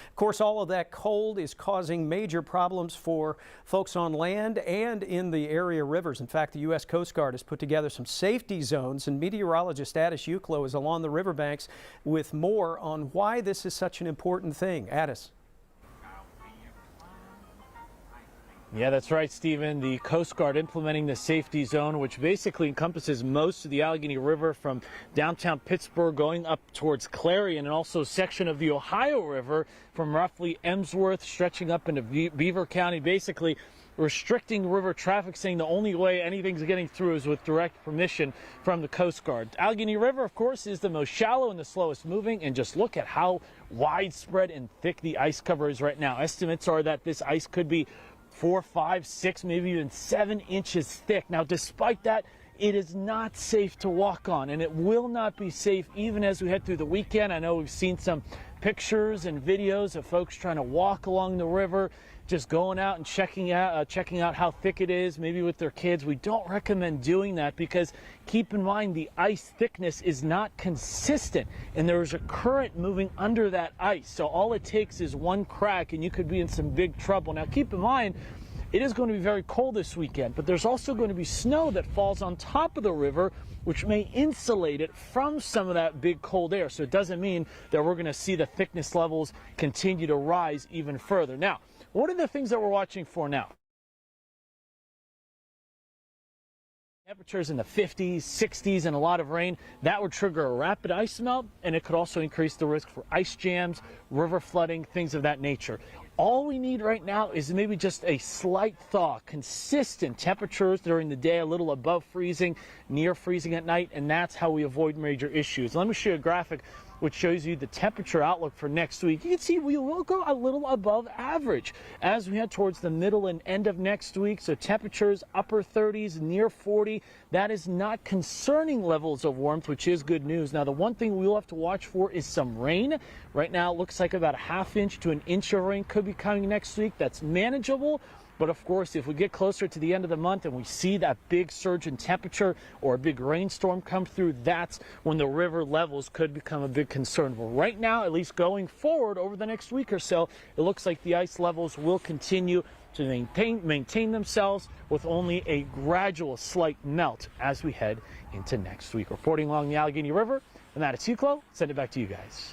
Of course, all of that cold is causing major problems for folks on land and in the area rivers. In fact, the U.S. Coast Guard has put together some safety zones, and meteorologist Addis Uklo is along the riverbanks with more on why this is such an important thing. Addis. Yeah, that's right, Stephen. The Coast Guard implementing the safety zone, which basically encompasses most of the Allegheny River from downtown Pittsburgh going up towards Clarion, and also a section of the Ohio River from roughly Emsworth stretching up into Beaver County, basically restricting river traffic, saying the only way anything's getting through is with direct permission from the Coast Guard. Allegheny River, of course, is the most shallow and the slowest moving, and just look at how widespread and thick the ice cover is right now. Estimates are that this ice could be 4, 5, 6, maybe even 7 inches thick. Now, despite that, it is not safe to walk on, and it will not be safe even as we head through the weekend. I know we've seen some pictures and videos of folks trying to walk along the river, just going out and checking out how thick it is, maybe with their kids. We don't recommend doing that because keep in mind the ice thickness is not consistent, and there is a current moving under that ice. So all it takes is one crack and you could be in some big trouble. Now keep in mind, it is going to be very cold this weekend, but there's also going to be snow that falls on top of the river, which may insulate it from some of that big cold air. So it doesn't mean that we're going to see the thickness levels continue to rise even further. Now, what are the things that we're watching for now? Temperatures in the 50s, 60s, and a lot of rain. That would trigger a rapid ice melt, and it could also increase the risk for ice jams, river flooding, things of that nature. All we need right now is maybe just a slight thaw, consistent temperatures during the day, a little above freezing, near freezing at night, and that's how we avoid major issues. Let me show you a graphic which shows you the temperature outlook for next week. You can see we will go a little above average as we head towards the middle and end of next week. So temperatures upper 30s, near 40. That is not concerning levels of warmth, which is good news. Now, the one thing we'll have to watch for is some rain. Right now, it looks like about a ½ inch to an inch of rain could be coming next week. That's manageable. But of course, if we get closer to the end of the month and we see that big surge in temperature or a big rainstorm come through, that's when the river levels could become a big concern. But right now, at least going forward over the next week or so, it looks like the ice levels will continue to maintain themselves with only a gradual slight melt as we head into next week. Reporting along the Allegheny River, I'm Addis Uklo. Send it back to you guys.